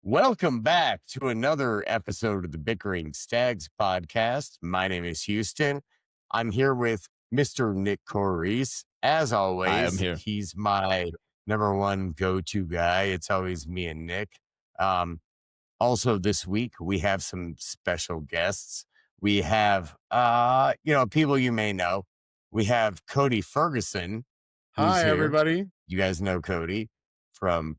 Welcome back to another episode of the Bickering Stags podcast. My name is Houston. I'm here with Mr. Nick Correese. As always, Hi, I'm here. He's my number one go-to guy. It's always me and Nick. Also, this week we have some special guests. We have, people you may know. We have Cody Ferguson. Hi, here. everybody. You guys know Cody from...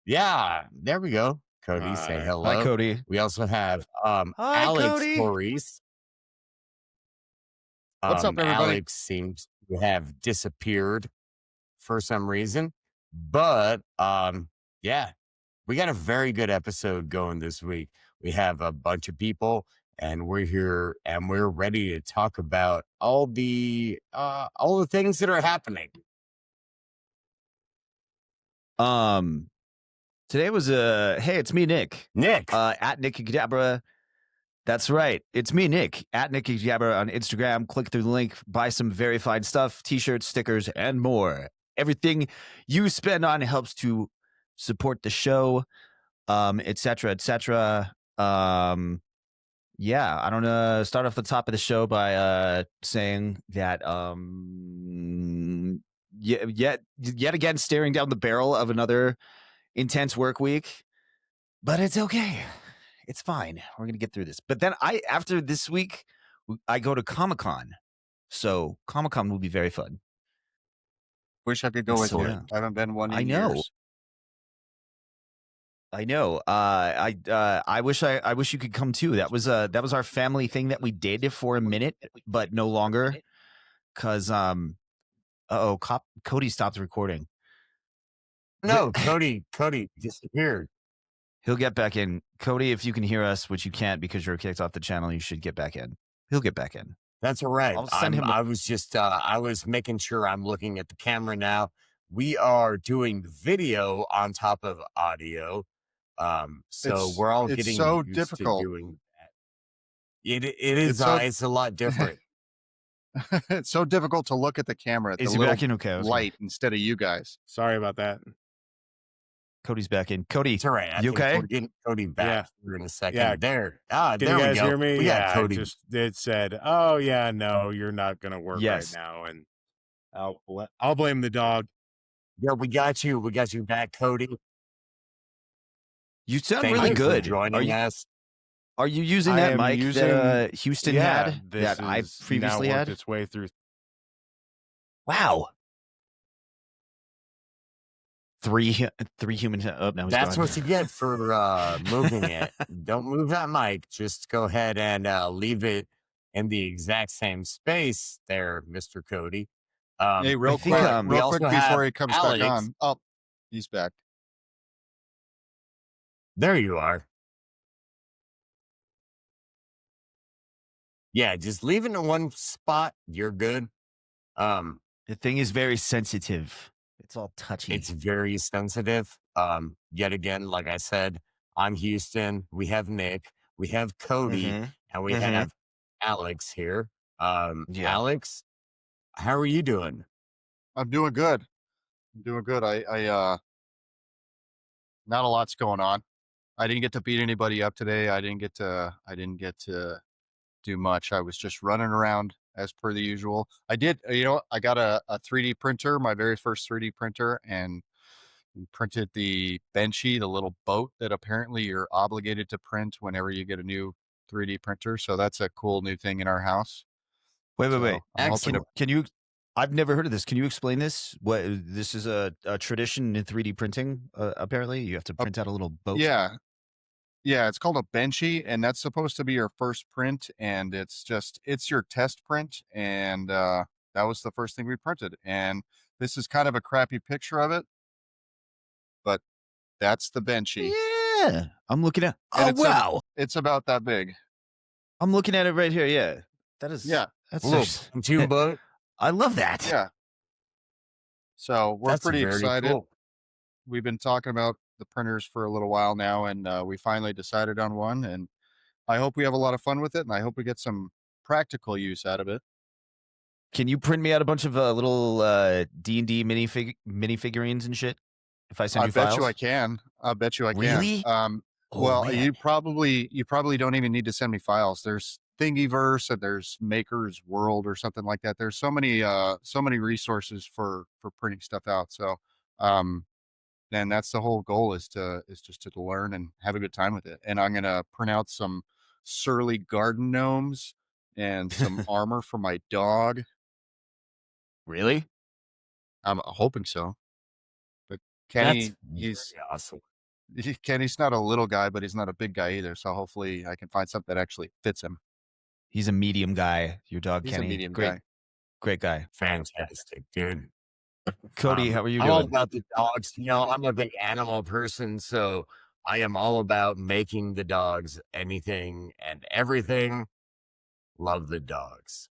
Yeah, there we go. Cody, say Hi. hello. Hi, Cody. We also have Hi, Alex Cody. Correese. What's up, everybody? Alex seems to have disappeared for some reason. But yeah, we got a very good episode going this week. We have a bunch of people and we're here and we're ready to talk about all the things that are happening. Today was hey, it's me, Nick. Nick. At Nicky Gadabra. That's right. It's me, Nick, at Nicky Gadabra on Instagram. Click through the link, buy some verified stuff, t-shirts, stickers, and more. Everything you spend on helps to support the show, et cetera, et cetera. Yeah, I don't know. Start off the top of the show by saying that yet again staring down the barrel of another intense work week, but it's okay. It's fine. We're gonna get through this. But then after this week, I go to Comic-Con. So Comic-Con will be very fun. Wish I could go with you. Yeah. I haven't been one in I know. years. I know. I wish you could come too. That was our family thing that we did for a minute, but no longer. Cause Cody stopped recording. No, Cody disappeared. He'll get back in. Cody, if you can hear us, which you can't because you're kicked off the channel, you should get back in. He'll get back in. That's all right. I'll send him. I was just, I was making sure I'm looking at the camera now. We are doing video on top of audio. So we're all getting so used difficult. to doing that. It is, it's a lot different. It's so difficult to look at the camera at Is the he back in? little Okay, light instead of you guys. Sorry about that. Cody's back in. Cody, It's all right. you okay? We're getting Cody back here in a second. Yeah. There. Can there you guys we go. hear me? We got Cody. It said, "Oh yeah, no, you're not gonna work Yes. right now," and I'll blame the dog. Yeah, we got you. We got you back, Cody. You sound Thank really you for good. joining us. Are you using I that am mic using- that Houston had this that I has previously now worked had? its way through. Wow. Three human. Oh, no, he's That's gone. what you get for moving it. Don't move that mic. Just go ahead and leave it in the exact same space there, Mr. Cody. Hey, real think, quick, we real also quick have before he comes Alex. back on. Oh, he's back. There you are. Yeah, just leave it in one spot. You're good. The thing is very sensitive. It's all touchy. It's very sensitive. Yet again, like I said, I'm Houston. We have Nick. We have Cody. Mhm. And we Mhm. have Alex here. Yeah. Alex, how are you doing? I'm doing good. I not a lot's going on. I didn't get to beat anybody up today. I didn't get to do much. I was just running around as per the usual. I did, I got a 3D printer, my very first 3D printer, and we printed the Benchy, the little boat that apparently you're obligated to print whenever you get a new 3D printer. So that's a cool new thing in our house. Wait. I'm hoping Excellent. Can you? I've never heard of this. Can you explain this? What this is a tradition in 3D printing? Apparently, you have to print out a little boat. Yeah, it's called a Benchy, and that's supposed to be your first print, and it's your test print, and that was the first thing we printed. And this is kind of a crappy picture of it, but that's the Benchy. Yeah, I'm looking at. And Oh it's wow, It's about that big. I'm looking at it right here. Yeah, that is. Yeah. that's A little just- pontoon boat. I love that. Yeah. So we're That's pretty very excited. cool. We've been talking about the printers for a little while now, and we finally decided on one, and I hope we have a lot of fun with it, and I hope we get some practical use out of it. Can you print me out a bunch of little D&D minifigurines and shit? If I send I you bet files? you I can. I bet you I can. Really? Oh, Well, man. you probably don't even need to send me files. There's Thingiverse and there's Maker's World or something like that. There's so many resources for printing stuff out. So and that's the whole goal is just to learn and have a good time with it. And I'm gonna print out some surly garden gnomes and some armor for my dog. Really? I'm hoping so. But That's Kenny, very awesome. Kenny's not a little guy, but he's not a big guy either. So hopefully I can find something that actually fits him. He's a medium guy, your dog, He's a Kenny. medium Great, guy. great guy. Fantastic, dude. Cody, how are you I'm all doing? about the dogs. You know, I'm a big animal person, so I am all about making the dogs anything and everything. Love the dogs.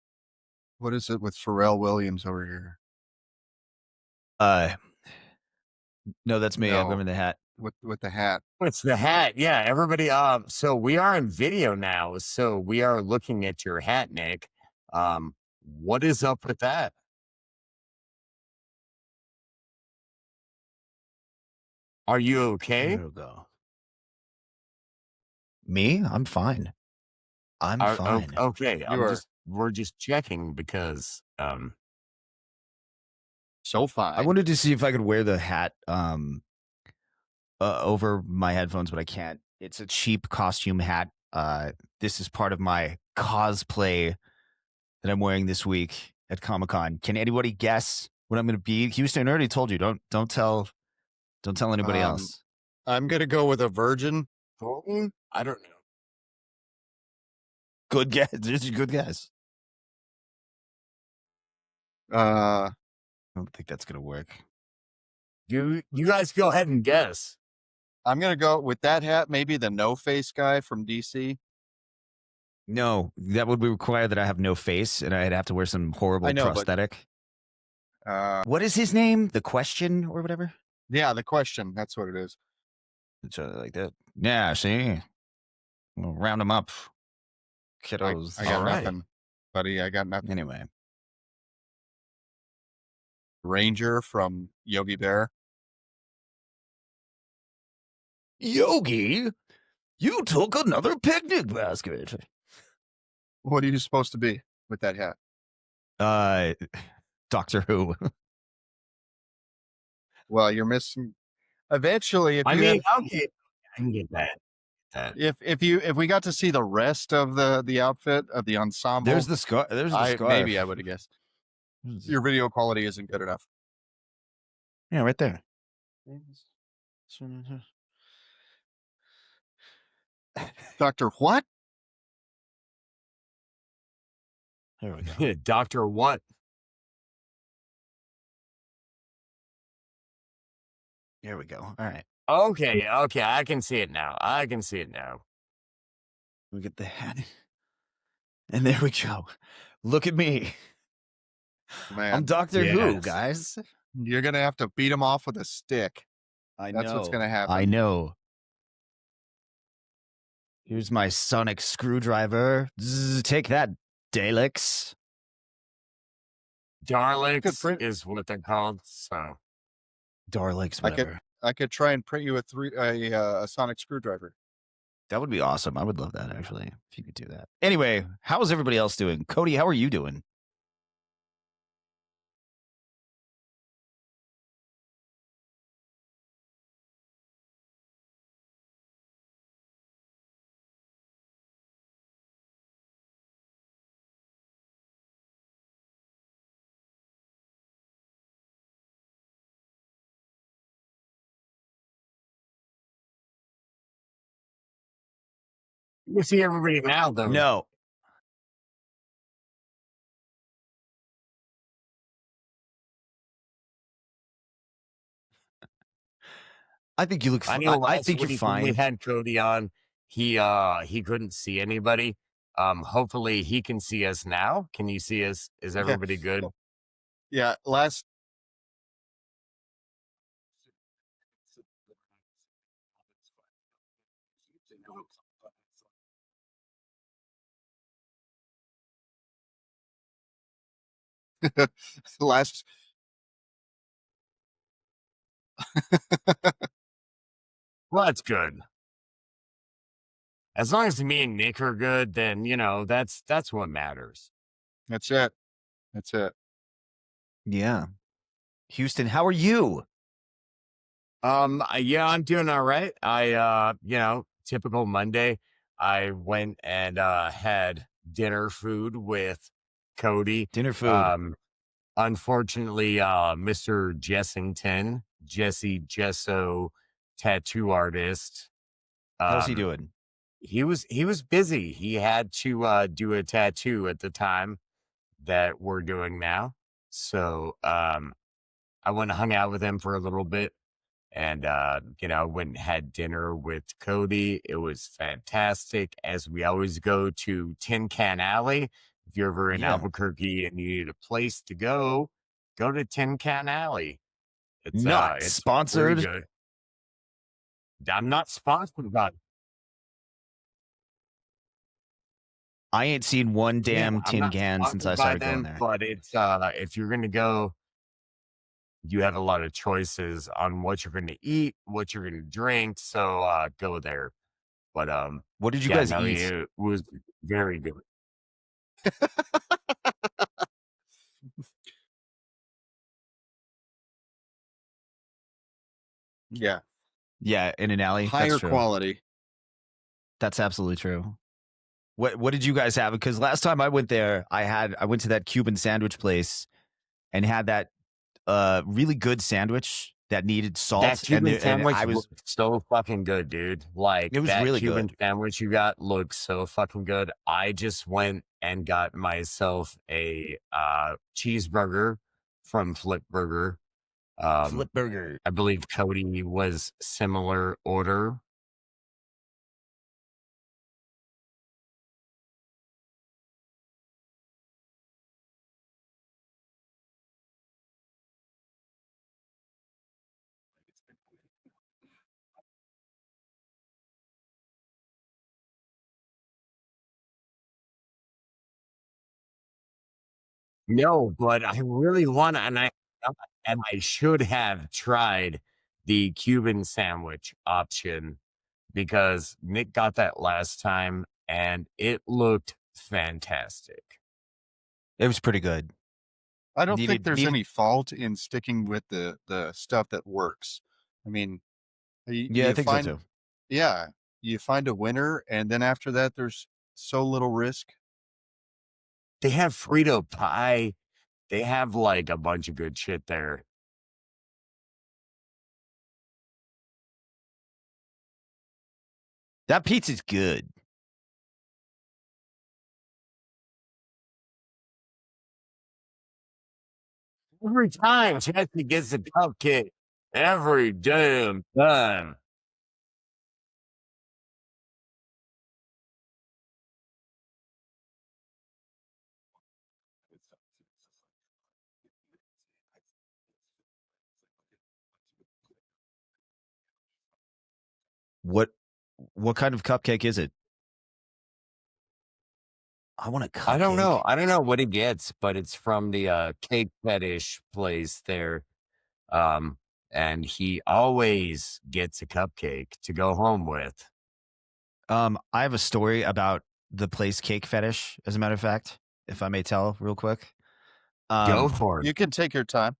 What is it with Pharrell Williams over here? No, that's me. I'm No, in the hat. with the hat. It's the hat. Yeah, everybody. So we are in video now. So we are looking at your hat, Nick. What is up with that? Are you okay? There we go. Me? I'm fine. I'm fine. Okay. You are We're just checking because so I fine. wanted to see if I could wear the hat over my headphones, but I can't. It's a cheap costume hat. This is part of my cosplay that I'm wearing this week at Comic-Con. Can anybody guess what I'm going to be? Houston, I already told you. Don't tell anybody else. I'm gonna go with a virgin. I don't know. Good guess. This is a good guess. Uh, I don't think that's going to work. You guys go ahead and guess. I'm gonna go with that hat. Maybe the No Face guy from DC. No, that would require that I have no face and I'd have to wear some horrible I know, but- prosthetic. Uh, What is his name? The Question or whatever? yeah, the Question. That's what it is. Like that. Yeah, see? We'll round them up. Kiddos. I got All right. nothing, buddy. I got nothing. Anyway. Ranger from Yogi Bear. Yogi, you took another picnic basket. What are you supposed to be with that hat? Doctor Who. Well, you're missing. Eventually, if I you mean, had- okay, I can get that. if we got to see the rest of the outfit of the ensemble, There's the scarf. There's the scarf. maybe I would have guessed. Your video quality isn't good enough. Yeah, right there. Doctor, what? There we go. Doctor what? There we go. All right. Okay, I can see it now. We get the hat. And there we go. Look at me. Man, I'm Doctor Who, Yes. guys. you're gonna have to beat him off with a stick. I know. That's what's gonna happen. I know. Here's my sonic screwdriver. Zzz, take that, Daleks. Daleks print- is what they're called. So Daleks, I could- whatever. I could try and print you a sonic screwdriver. That would be awesome. I would love that, actually, if you could do that. Anyway, how is everybody else doing? Cody, how are you doing? you see everybody now, though. No. I think you look I fine. know. I last think you're week when we fine. had Cody on, he couldn't see anybody. Hopefully he can see us now. Can you see us? Is everybody good? Yeah, last last Well, that's good. As long as me and Nick are good, then that's what matters. That's it. That's it. Yeah. Houston, how are you? Yeah, I'm doing all right. Typical Monday. I went and had dinner food with Cody. Dinner food. Um, Unfortunately, Mr. Jessington, Jesse Gesso, tattoo artist. How's he Um, doing? he was busy. He had to do a tattoo at the time that we're doing now. So I went and hung out with him for a little bit and went and had dinner with Cody. It was fantastic, as we always go to Tin Can Alley. If you're ever in Yeah. Albuquerque and you need a place to go to Tin Can Alley. It's Not it's very sponsored. good. I'm not sponsored by. I ain't seen one Yeah, damn I'm tin not can since I sponsored by started going them, there. but it's if you're gonna go, you have a lot of choices on what you're gonna eat, what you're gonna drink. So go there. But What did you yeah, guys no, eat? it was very good. Yeah. Yeah, in an alley. That's Higher true. quality. That's absolutely true. What did you guys have? Because last time I went there, I went to that Cuban sandwich place and had that really good sandwich that needed That salt, Cuban and sandwich I was looked so fucking good, dude. Like it was that really Cuban good. sandwich you got looked so fucking good. I just went and got myself a cheeseburger from Flip Burger. Flip burger. I believe Cody was similar order. No, but I really want to, and I should have tried the Cuban sandwich option because Nick got that last time and it looked fantastic. It was pretty good. I don't think there's Needed any fault in sticking with the stuff that works. I mean, Yeah, I you think so find too. yeah, you find a winner, and then after that, there's so little risk. They have Frito pie. They have like a bunch of good shit there. That pizza's good. Every time Jesse gets a cupcake, every damn time. What kind of cupcake is it? I want a cupcake. I don't know. I don't know what he gets, but it's from the cake fetish place there. And he always gets a cupcake to go home with. I have a story about the place Cake Fetish, as a matter of fact, if I may tell real quick. Go for it. You can take your time.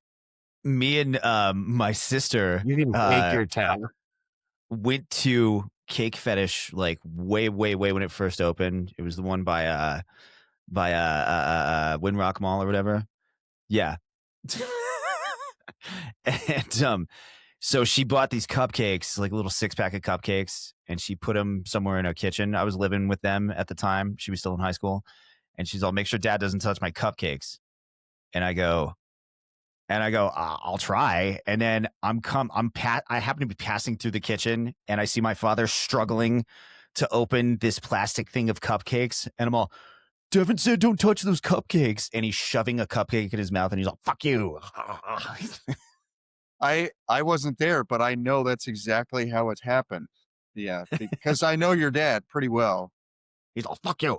Me and my sister You can take your time. went to Cake Fetish like way when it first opened. It was the one by Windrock Mall or whatever. Yeah. And so she bought these cupcakes, like a little 6-pack of cupcakes, and she put them somewhere in her kitchen. I was living with them at the time. She was still in high school. And she's all, make sure dad doesn't touch my cupcakes. And I go, I'll try. And then I happen to be passing through the kitchen and I see my father struggling to open this plastic thing of cupcakes. And I'm all, Devin said, don't touch those cupcakes. And he's shoving a cupcake in his mouth and he's all, fuck you. I wasn't there, but I know that's exactly how it happened. Yeah, because I know your dad pretty well. He's all, fuck you.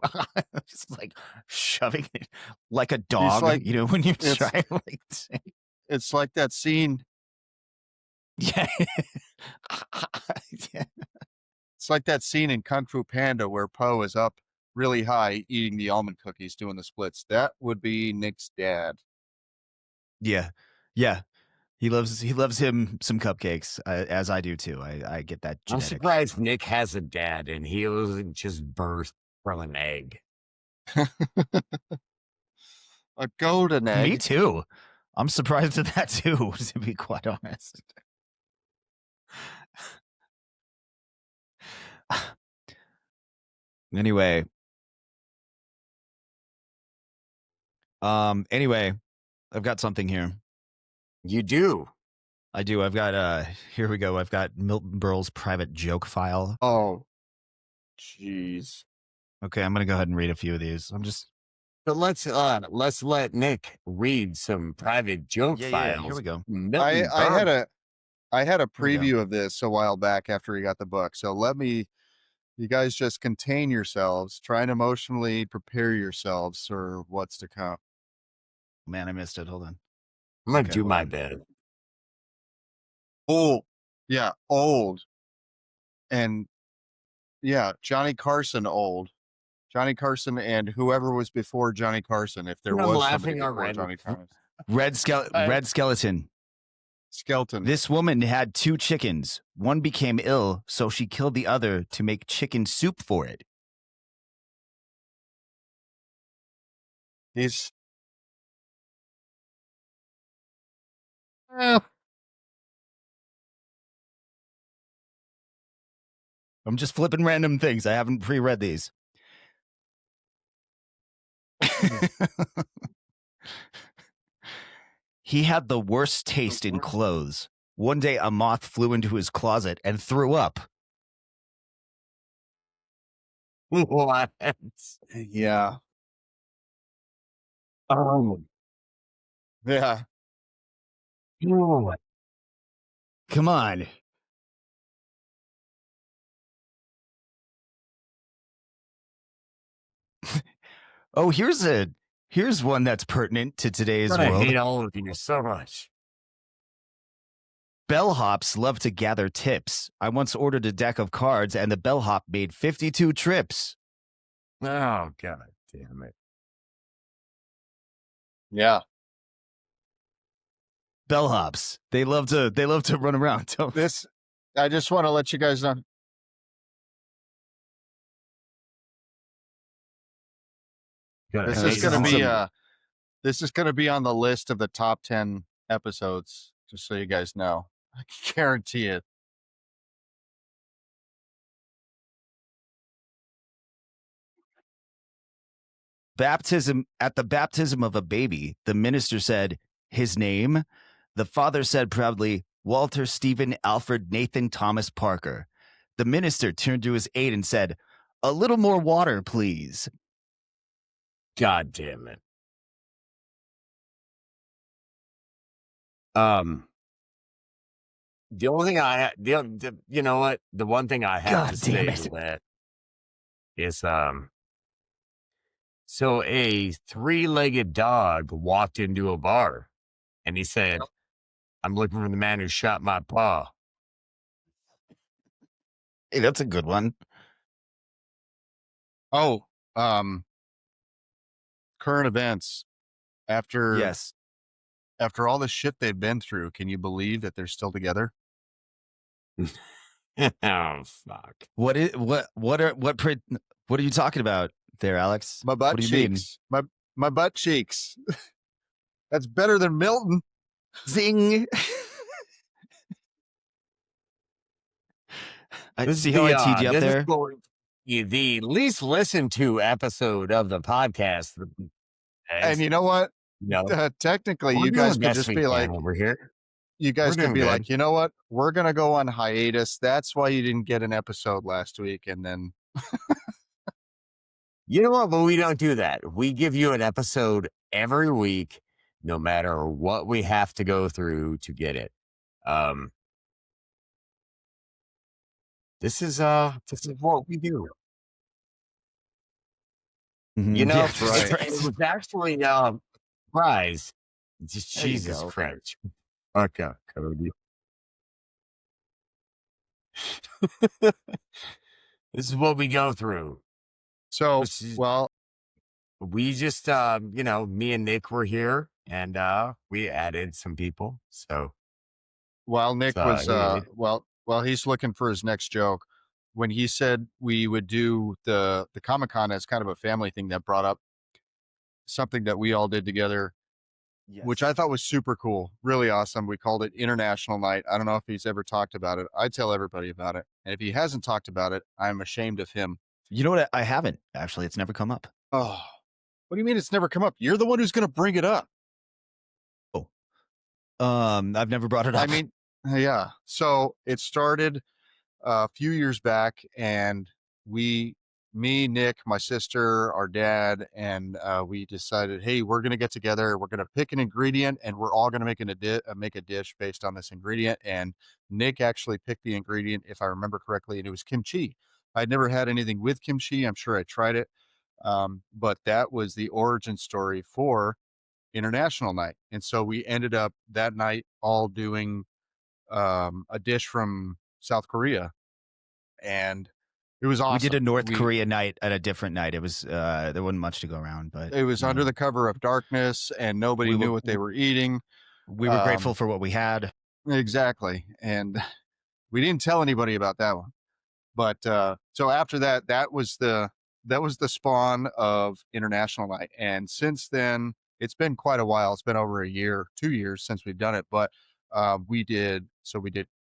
Just like shoving it like a dog, like, when you're trying like it's like that scene. Yeah. It's like that scene in Kung Fu Panda where Poe is up really high eating the almond cookies, doing the splits. That would be Nick's dad. Yeah. Yeah. He loves him some cupcakes, as I do too. I get that I'm genetic. surprised Nick has a dad and he wasn't just birthed from an egg. A golden egg. Me too. I'm surprised at that too, to be quite honest. Anyway. Anyway, I've got something here. You do. I do. I've got here we go. I've got Milton Berle's private joke file. Oh, jeez. Okay, I'm gonna go ahead and read a few of these. But let's let Nick read some private joke files. Here we go. I had a Here we go. preview of this a while back after he got the book. So you guys just contain yourselves, try and emotionally prepare yourselves for what's to come. Man, I missed it. Hold on. I'm gonna Okay, do hold my on. best. Old. Yeah, old. And yeah, Johnny Carson old. Johnny Carson and whoever was before Johnny Carson, if there I'm was laughing somebody before already. Johnny Carson. Red skeleton. Skeleton. This woman had 2 chickens. One became ill, so she killed the other to make chicken soup for it. He's I'm just flipping random things. I haven't pre-read these. He had the worst taste in clothes. One day, a moth flew into his closet and threw up. What? yeah. Oh, Yeah. oh. Come on. Oh, here's one that's pertinent to today's I world. hate all of you so much. Bellhops love to gather tips. I once ordered a deck of cards, and the bellhop made 52 trips. Oh, God damn it. Yeah. Bellhops. They love to run around. I just want to let you guys know. This is going to be on the list of the top 10 episodes, just so you guys know. I guarantee it. At the baptism of a baby, the minister said, "His name?" The father said proudly, "Walter Stephen Alfred Nathan Thomas Parker." The minister turned to his aide and said, "A little more water, please." God damn it. The only thing you know what? The one thing I have to say to that is, so a 3-legged dog walked into a bar and he said, "I'm looking for the man who shot my paw." Hey, that's a good one. Oh, current events. Yes. After all the shit they've been through, can you believe that they're still together? Oh, fuck. What are you talking about there, Alex? My butt what do you cheeks. My butt cheeks. That's better than Milton. mean? Zing. I see how I teed you up there. The least listened to episode of the podcast. And you know what? Technically, you guys could just be like, over here. You guys could be good. like, you know what? We're going to go on hiatus. That's why you didn't get an episode last week. And then. You know what? But we don't do that. We give you an episode every week, no matter what we have to go through to get it. This is what we do. Mm-hmm. You know, Yeah, right. It was actually surprise. Just Jesus Christ. Okay, Cody. This is what we go through. So, This is- well, we just, me and Nick were here, and we added some people. So while it's, Nick was, it- while he's looking for his next joke, when he said we would do the Comic Con as kind of a family thing, that brought up something that we all did together, which I thought was super cool, really awesome. We called it International Night. I don't know if he's ever talked about it. I tell everybody about it, and if he hasn't talked about it, I'm ashamed of him. You know what? I haven't actually. It's never come up. Oh, what do you mean it's never come up? You're the one who's going to bring it up. Oh, I've never brought it up. I mean, yeah. So it started a few years back, and me, Nick, my sister, our dad, and we decided, hey, we're going to get together. We're going to pick an ingredient, and we're all going to make a dish based on this ingredient. And Nick actually picked the ingredient, if I remember correctly, and it was kimchi. I'd never had anything with kimchi. I'm sure I tried it, but that was the origin story for International Night. And so we ended up that night all doing a dish from South Korea, and it was awesome. We did a North Korea night at a different night. It was there wasn't much to go around, but it was under the cover of darkness, and nobody knew what they were eating. We were grateful for what we had. Exactly, and we didn't tell anybody about that one. But so after that, that was the spawn of International Night, and since then it's been quite a while. It's been over a year, 2 years since we've done it, but we did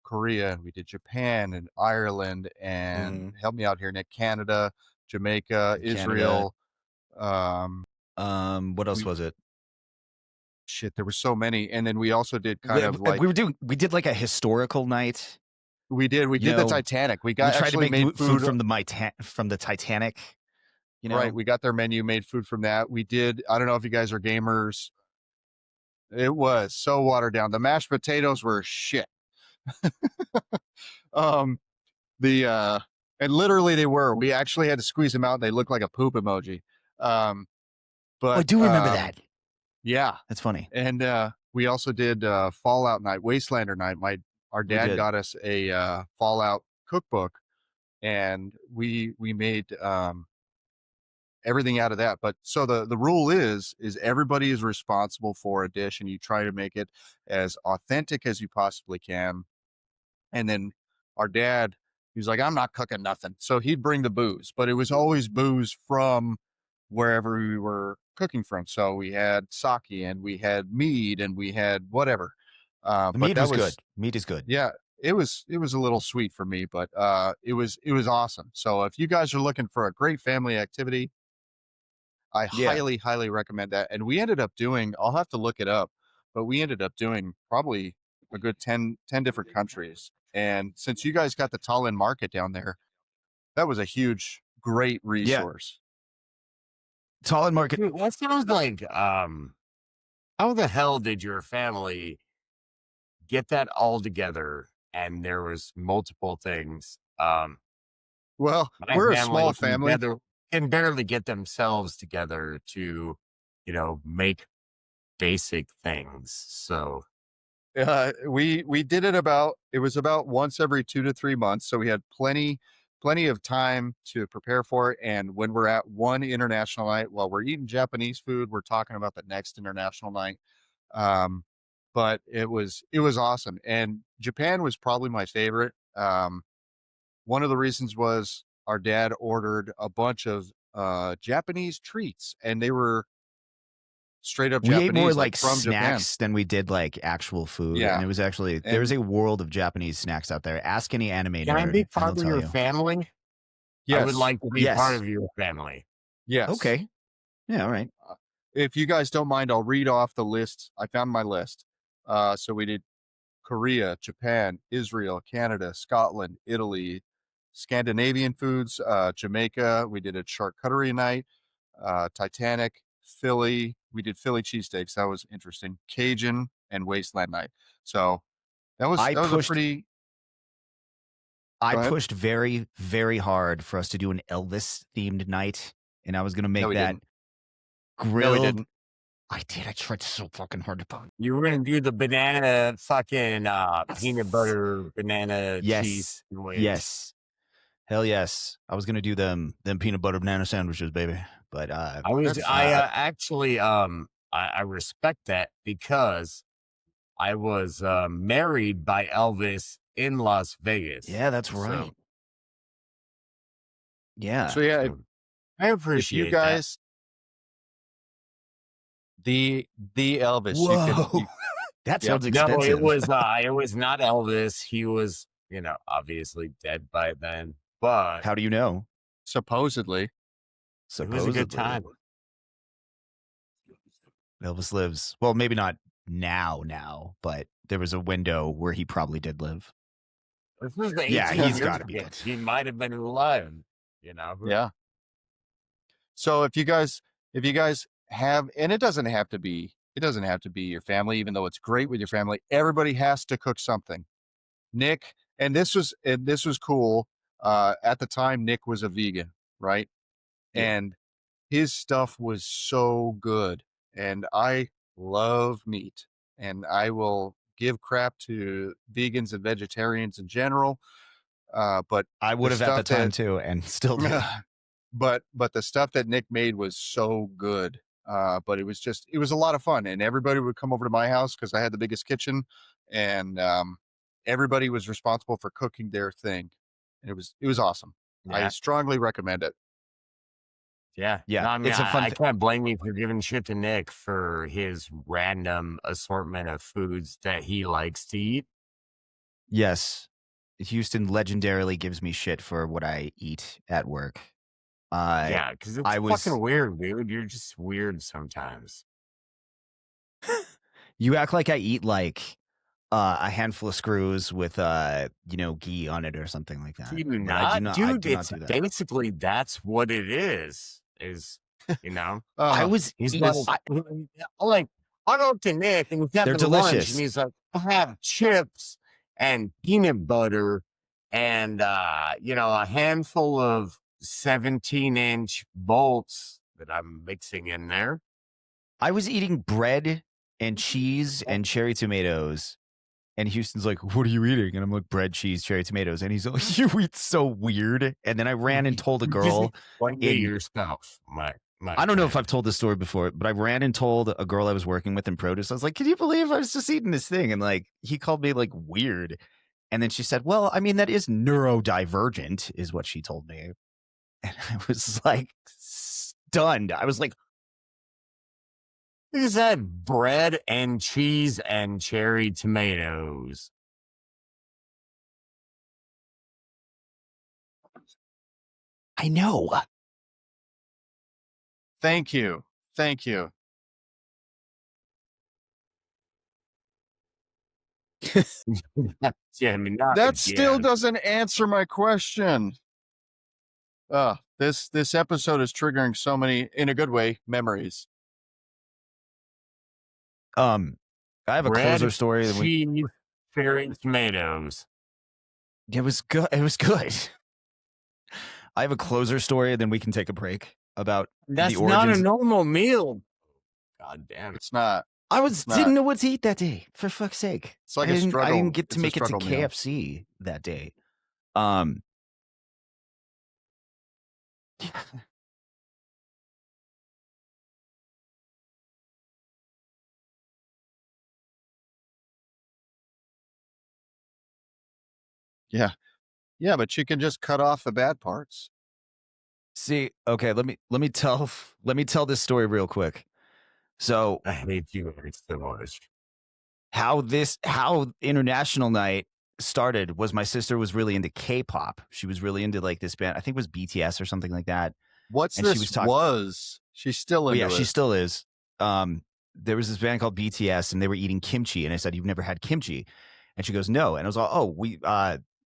Korea, and we did Japan and Ireland, and help me out here, Nick, Canada, Jamaica, Israel. What else was it? Shit, there were so many. And then we also did we did like a historical night. We did the Titanic. We tried to make food from the Titanic. Right, we got their menu, made food from that. We did, I don't know if you guys are gamers. It was so watered down. The mashed potatoes were shit. And literally they were. We actually had to squeeze them out. They looked like a poop emoji. But I do remember that. Yeah, that's funny. And we also did Fallout Night, Wastelander Night. Our dad got us a Fallout cookbook, and we made everything out of that. But so the rule is everybody is responsible for a dish, and you try to make it as authentic as you possibly can. And then our dad, he was like, I'm not cooking nothing. So he'd bring the booze, but it was always booze from wherever we were cooking from. So we had sake, and we had mead, and we had whatever. The mead was good. Mead is good. Yeah, it was a little sweet for me, but it was awesome. So if you guys are looking for a great family activity, I highly recommend that. And we ended up doing, I'll have to look it up, but we ended up doing probably a good 10 different countries. And since you guys got the Tallinn market down there, that was a huge, great resource. Tallinn market. Dude, that sounds like, how the hell did your family get that all together? And there was multiple things. Well, we're a small family. Can barely get themselves together to, make basic things. So we did it about once every 2 to 3 months. So we had plenty of time to prepare for it. And when we're at one international night, while we're eating Japanese food, we're talking about the next international night. But it was awesome. And Japan was probably my favorite. One of the reasons was our dad ordered a bunch of Japanese treats, and they were straight up Japanese. We ate more like from snacks Japan than we did like actual food. Yeah. And it was actually, there's a world of Japanese snacks out there. Ask any anime nerd. Can I be part of your family? Yes. I would like to be part of your family. Yes. Okay. Yeah, all right. If you guys don't mind, I'll read off the list. I found my list. So we did Korea, Japan, Israel, Canada, Scotland, Italy, Scandinavian foods, Jamaica. We did a charcuterie night, Titanic, Philly. We did Philly cheesesteaks. That was interesting. Cajun and Wasteland night. So that was a pretty. I pushed very, very hard for us to do an Elvis themed night, and I was going to make that grilled. No, we didn't. I did. I tried so fucking hard to put. You were going to do the banana fucking peanut butter banana cheese. Yes. Hell yes. I was gonna do them peanut butter banana sandwiches, baby. But I respect that because I was married by Elvis in Las Vegas. yeah, that's So, right. Yeah. So yeah, so I if you appreciate that. guys, the Elvis, you Whoa. can. That Yep. sounds No, expensive. it was not Elvis. He was, obviously dead by then, but How do you know? Supposedly, it was a good time. Elvis lives. Well, maybe not now, but there was a window where he probably did live. This was the Yeah, 18 he's years gotta be ago. dead. He might have been alive, yeah. So if you guys have, and it doesn't have to be your family, even though it's great with your family. Everybody has to cook something. Nick, and this was cool. At the time, Nick was a vegan, right? Yeah. And his stuff was so good, and I love meat, and I will give crap to vegans and vegetarians in general. But I would have at the time too, and still do. but the stuff that Nick made was so good. But it was a lot of fun, and everybody would come over to my house because I had the biggest kitchen, and everybody was responsible for cooking their thing. And it was awesome. Yeah. I strongly recommend it. Yeah. Yeah, No, I mean, it's a fun I can't blame you for giving shit to Nick for his random assortment of foods that he likes to eat. Yes. Houston legendarily gives me shit for what I eat at work. Yeah, because it's fucking weird, dude. You're just weird sometimes. You act like I eat like a handful of screws with ghee on it or something like that. Do you But not? I do not. Dude, I do not it's do that. basically that's what it is. I was. He's like, I go to Nick and he's having They're lunch delicious. and he's like, I have chips and peanut butter and a handful of 17-inch bolts that I'm mixing in there. I was eating bread and cheese and cherry tomatoes. And Houston's like, what are you eating? And I'm like, bread, cheese, cherry tomatoes. And he's like, you eat so weird. And then I ran and told a girl. yourself, my I don't know if friend. I've told this story before, but I ran and told a girl I was working with in produce. I was like, can you believe I was just eating this thing? And like, he called me like weird. And then she said, well, I mean, that is neurodivergent, is what she told me. And I was like, stunned. I was like, Is that bread and cheese and cherry tomatoes? I know. Thank you. Yeah, I mean, That still doesn't answer my question. This episode is triggering so many, in a good way, memories. I have a bread, closer story. Cheese, cherry tomatoes. It was good. It was good. I have a closer story, then we can take a break about That's the origins. not a normal meal. God damn it. It's not. I didn't know what to eat that day. For fuck's sake, It's like I a didn't, struggle. I didn't get to It's a make it to struggle meal. KFC that day. Yeah, but you can just cut off the bad parts. See, okay, let me tell this story real quick. So I hate you so much. how International Night started was my sister was really into K-pop. She was really into like this band. I think it was BTS or something like that. What's And this she was talking- was? She's still into yeah, it. she still is. There was this band called BTS, and they were eating kimchi. And I said, "You've never had kimchi?" And she goes, "No." And I was like, "Oh,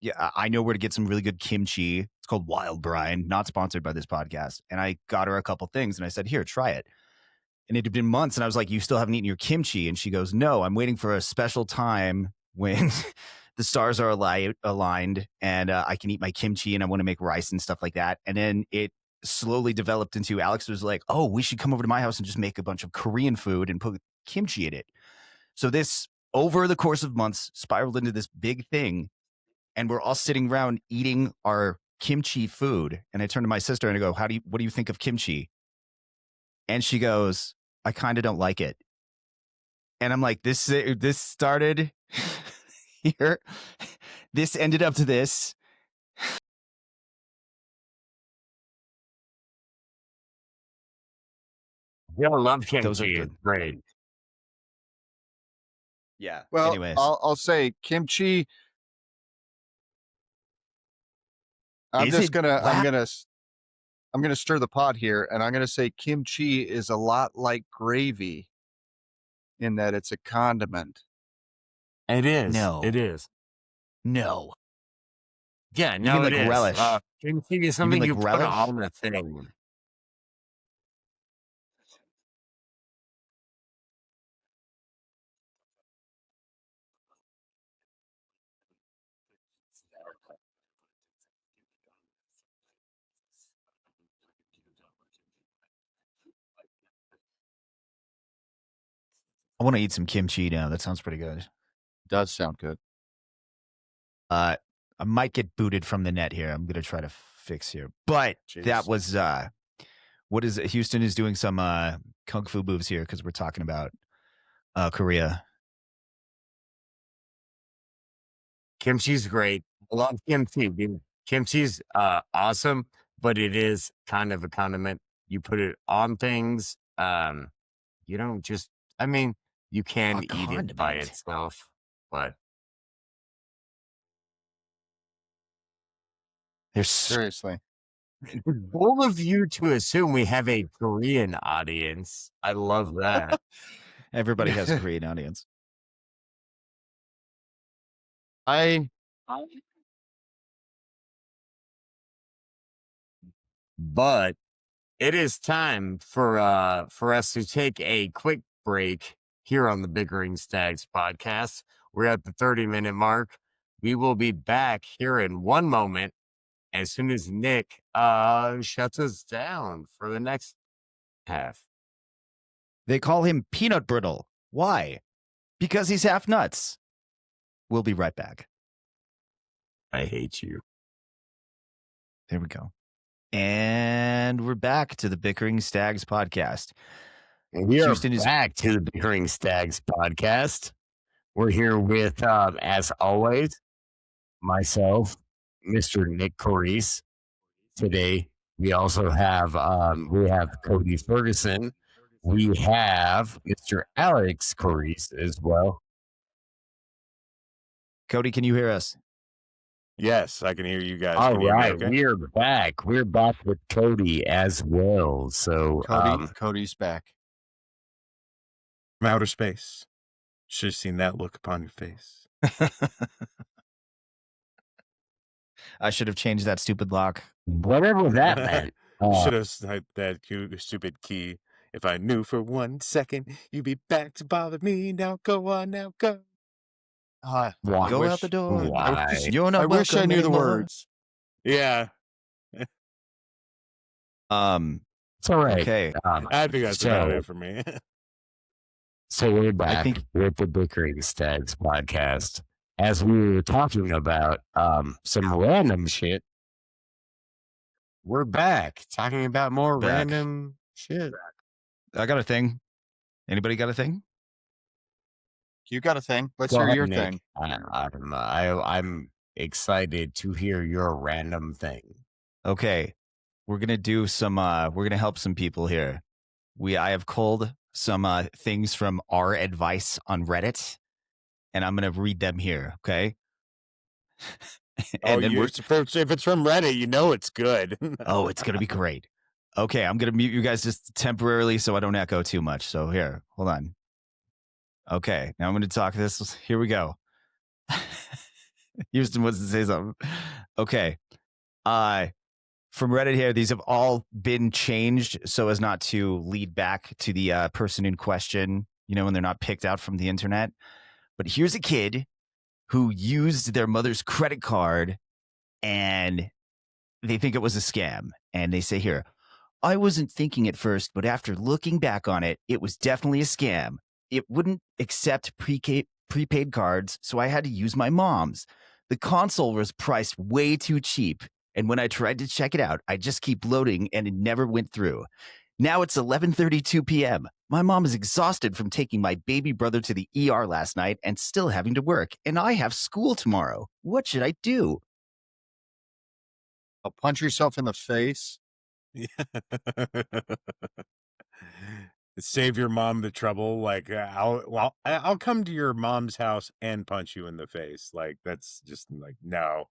yeah, I know where to get some really good kimchi. It's called Wild Brine, not sponsored by this podcast." And I got her a couple things, and I said, "Here, try it." And it had been months, and I was like, "You still haven't eaten your kimchi?" And she goes, "No, I'm waiting for a special time when the stars are aligned, and I can eat my kimchi, and I want to make rice and stuff like that." And then it slowly developed into Alex was like, "Oh, we should come over to my house and just make a bunch of Korean food and put kimchi in it." So this, over the course of months, spiraled into this big thing, and we're all sitting around eating our kimchi food. And I turn to my sister and I go, what do you think of kimchi? And she goes, I kind of don't like it. And I'm like, this started here. This ended up to this. You don't love Those are kimchi. good. It's great. Yeah. Well, Anyways, I'll say kimchi. I'm Is just it- gonna wow. I'm gonna stir the pot here, and I'm gonna say kimchi is a lot like gravy in that it's a condiment. It is. No. It is. no. Yeah, You no, mean like it is. relish? Kimchi is something like you put relish? on the thing. I want to eat some kimchi now. That sounds pretty good. Does sound good. I might get booted from the net here. I'm gonna try to fix here. But that Jeez. was what is it? Houston is doing some kung fu moves here because we're talking about Korea. Kimchi's great. I love kimchi, dude. Kimchi's awesome, but it is kind of a condiment. You put it on things. You don't just I mean, you can eat it by condiment. itself, but There's Seriously. bold of you to assume we have a Korean audience. I love that. everybody has a Korean audience. But it is time for us to take a quick break here on the Bickering Stags podcast. We're at the 30-minute mark. We will be back here in one moment as soon as Nick shuts us down for the next half. They call him Peanut Brittle. Why? Because he's half nuts. We'll be right back. I hate you. There we go. And we're back to the Bickering Stags podcast. And we are Houston is- back to the Bickering Stags podcast. We're here with, as always, myself, Mr. Nick Corice. Today, we also have Cody Ferguson. We have Mr. Alex Corice as well. Cody, can you hear us? Yes, I can hear you guys. All Can you hear me right, okay? we're back. We're back with Cody as well. So, Cody's back. From outer space. Should have seen that look upon your face. I should have changed that stupid lock. whatever that meant. Should have typed that stupid key. If I knew for 1 second you'd be back to bother me, now go on, now go. Why? Go out the door. Why? You're not I wish I welcome knew the anymore. words. Yeah, It's all right. Okay. I think that's about So- it for me. So we're back think- with the Bickering Stags podcast. As we were talking about some random shit, we're back talking about more Back. random shit. I got a thing. Anybody got a thing? You got a thing? Let's Go hear ahead, your Nick. thing. I'm excited to hear your random thing. Okay. We're gonna do some we're gonna help some people here. I have culled some things from our advice on Reddit, and I'm gonna read them here, okay? And then we're if it's from Reddit, you know it's good. oh, it's gonna be great. Okay, I'm gonna mute you guys just temporarily so I don't echo too much. So here, hold on. Okay, now I'm gonna talk this. Here we go. Houston wants to say something. Okay. From Reddit here, these have all been changed so as not to lead back to the person in question, when they're not picked out from the internet. But here's a kid who used their mother's credit card and they think it was a scam. And they say here, I wasn't thinking at first, but after looking back on it, it was definitely a scam. It wouldn't accept prepaid cards, so I had to use my mom's. The console was priced way too cheap, And when I tried to check it out, I just keep loading and it never went through. Now it's 11:32 p.m. My mom is exhausted from taking my baby brother to the ER last night and still having to work, and I have school tomorrow. What should I do? I'll punch yourself in the face. Save your mom the trouble. Like, I'll come to your mom's house and punch you in the face. Like, that's just like, no.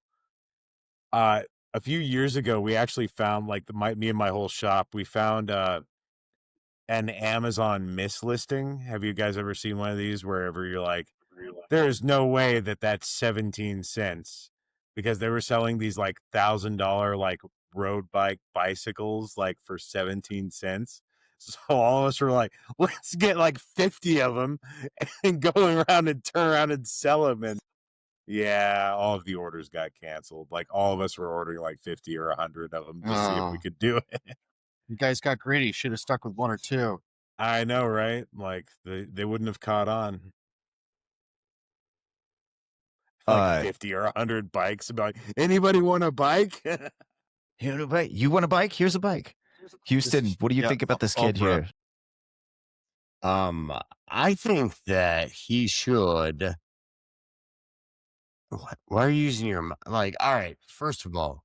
A few years ago, we actually found like me and my whole shop, we found an Amazon mislisting. Have you guys ever seen one of these wherever you're like, there is no way that that's 17 cents, because they were selling these like $1,000 like road bike bicycles like for 17 cents. So all of us were like, let's get like 50 of them and go around and turn around and sell them. And yeah, all of the orders got canceled. Like all of us were ordering like 50 or 100 of them to see if we Oh, could do it. you guys got greedy. Should have stuck with one or two. I know, right? Like they wouldn't have caught on. Like Uh, 50 or 100 bikes. About anybody want a bike? you want a bike? You want a bike? Here's a bike. Houston, what do you Yeah, think about this oh, kid bro. here? I think that he should. Why are you using your like? All right, first of all,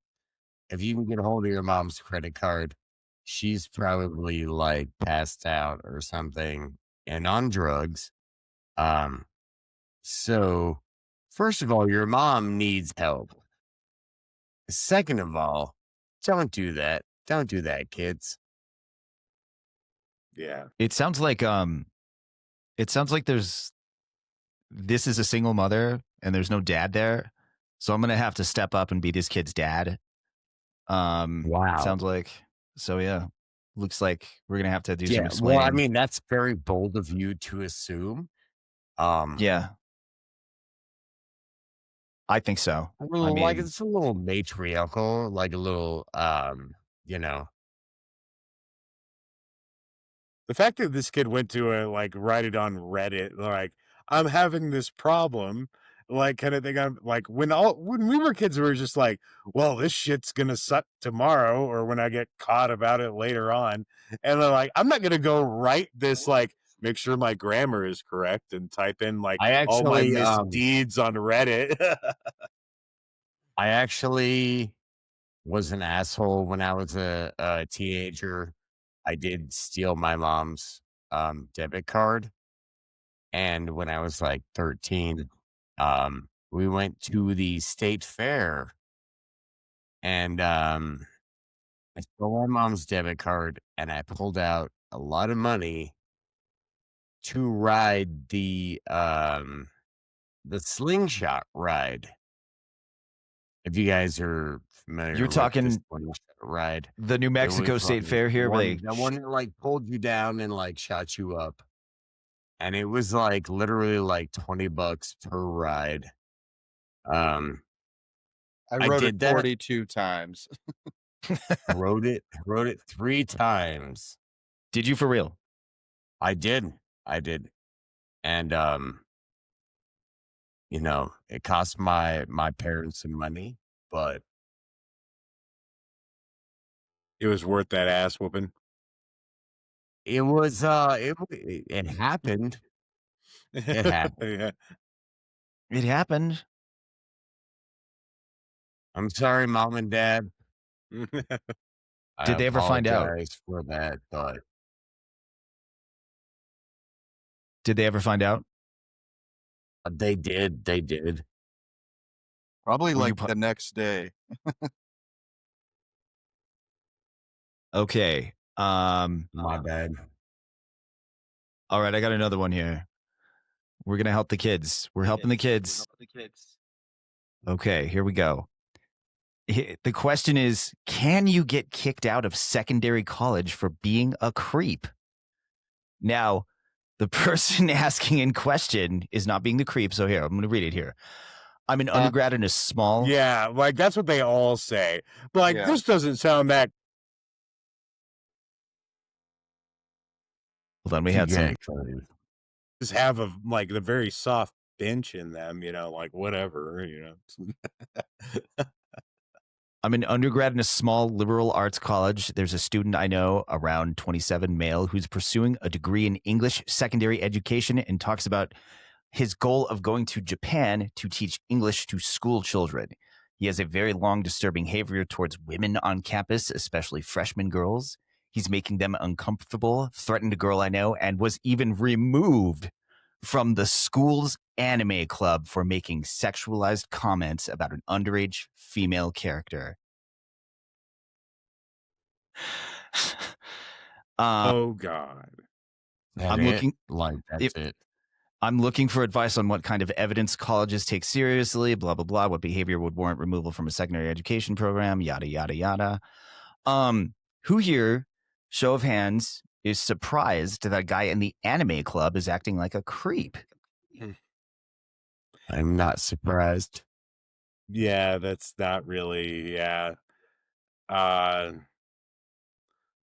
if you can get a hold of your mom's credit card, she's probably like passed out or something and on drugs. Um, so first of all, your mom needs help. Second of all, don't do that. Don't do that, kids. Yeah. It sounds like this is a single mother and there's no dad there. So I'm gonna have to step up and be this kid's dad. Wow. Sounds like so yeah. Looks like we're gonna have to do some Yeah. Well, I explaining. mean, that's very bold of you to assume. Um, Yeah, I think so. a I little like mean, it's a little matriarchal, like a little, you know, The fact that this kid went to like write it on Reddit, like, I'm having this problem, like kind of thing. I'm like, when we were kids, we were just like, well, this shit's gonna suck tomorrow, or when I get caught about it later on. And they're like, I'm not gonna go write this, like, make sure my grammar is correct and type in like I all my actually, misdeeds on Reddit. I actually was an asshole when I was a teenager. I did steal my mom's debit card, and when I was like 13, we went to the state fair, and I stole my mom's debit card, and I pulled out a lot of money to ride the slingshot ride. If you guys are you're familiar with the talking slingshot ride, the New it Mexico was like State Fair here, where they the one that like pulled you down and like shot you up. And it was like literally like $20 per ride. Um, I I wrote it did that, 42 times. rode it 3 times. did you for real? I did. I did. And you know, it cost my parents some money, but It was worth that ass whooping. it was it happened. It happened. Yeah. It happened. I'm sorry, mom and dad. I Did they ever find out? apologize for that, but Did they ever find out? they did. They did. Probably Were you like the next day. okay? My bad. All right, I got another one here. We're gonna help the kids. We're helping the kids. Okay, here we go. The question is, can you get kicked out of secondary college for being a creep? Now, the person asking in question is not being the creep. So here, I'm going to read it here. I'm an undergrad in a small. Yeah, like that's what they all say. But like, Yeah. this doesn't sound that. Hold on, we had some. Just have a like the very soft bench in them, you know, like whatever, you know. I'm an undergrad in a small liberal arts college. There's a student I know, around 27, male, who's pursuing a degree in English secondary education and talks about his goal of going to Japan to teach English to school children. He has a very long, disturbing behavior towards women on campus, especially freshman girls. He's making them uncomfortable, threatened a girl I know, and was even removed from the school's anime club for making sexualized comments about an underage female character. Oh God. I'm looking That's it. I'm looking for advice on what kind of evidence colleges take seriously, blah, blah, blah, what behavior would warrant removal from a secondary education program, yada, yada, yada. Who here, show of hands, is surprised that guy in the anime club is acting like a creep? I'm not surprised. Yeah, that's not really, yeah.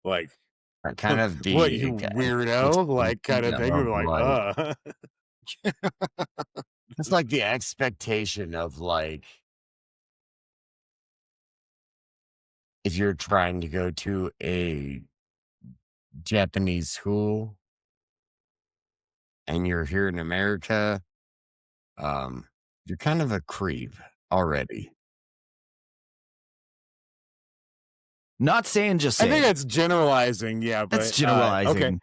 Like, Kind of the what, you weirdo? Like, kind of thing. of You're like, like it's like the expectation of like if you're trying to go to a Japanese school and you're here in America, you're kind of a creep already. Not saying, just I saying. think that's generalizing, yeah, but That's generalizing.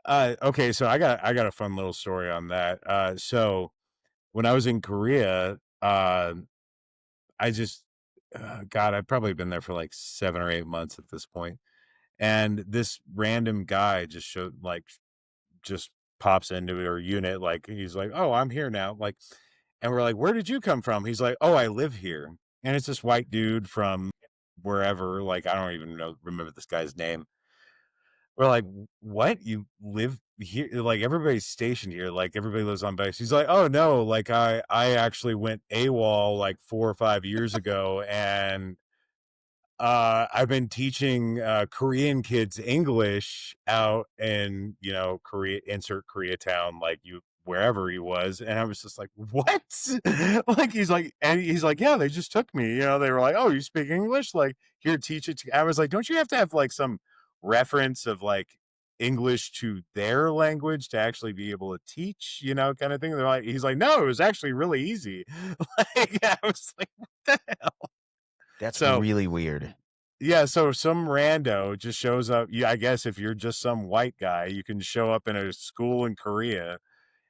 Okay, so I got a fun little story on that. So when I was in Korea, I just God, I've probably been there for like 7 or 8 months at this point. And this random guy just pops into our unit, like he's like, "Oh, I'm here now." Like, and we're like, "Where did you come from?" He's like, "Oh, I live here." And it's this white dude from wherever, like I don't even remember this guy's name. We're like, "What? You live here? Like everybody's stationed here. Like everybody lives on base." He's like, "Oh no, like I actually went AWOL like 4 or 5 years ago, and I've been teaching Korean kids English out in, Korea, insert Koreatown, like you wherever he was." And I was just like, "What?" Like he's like, "Yeah, they just took me. They were like, 'Oh, you speak English? Like here, teach it to.'" I was like, "Don't you have to have like some reference of like English to their language to actually be able to teach, kind of thing?" They're like, he's like, "No, it was actually really easy." Like I was like, "What the hell?" That's So really weird. yeah, so some rando just shows up. Yeah, I guess if you're just some white guy, you can show up in a school in Korea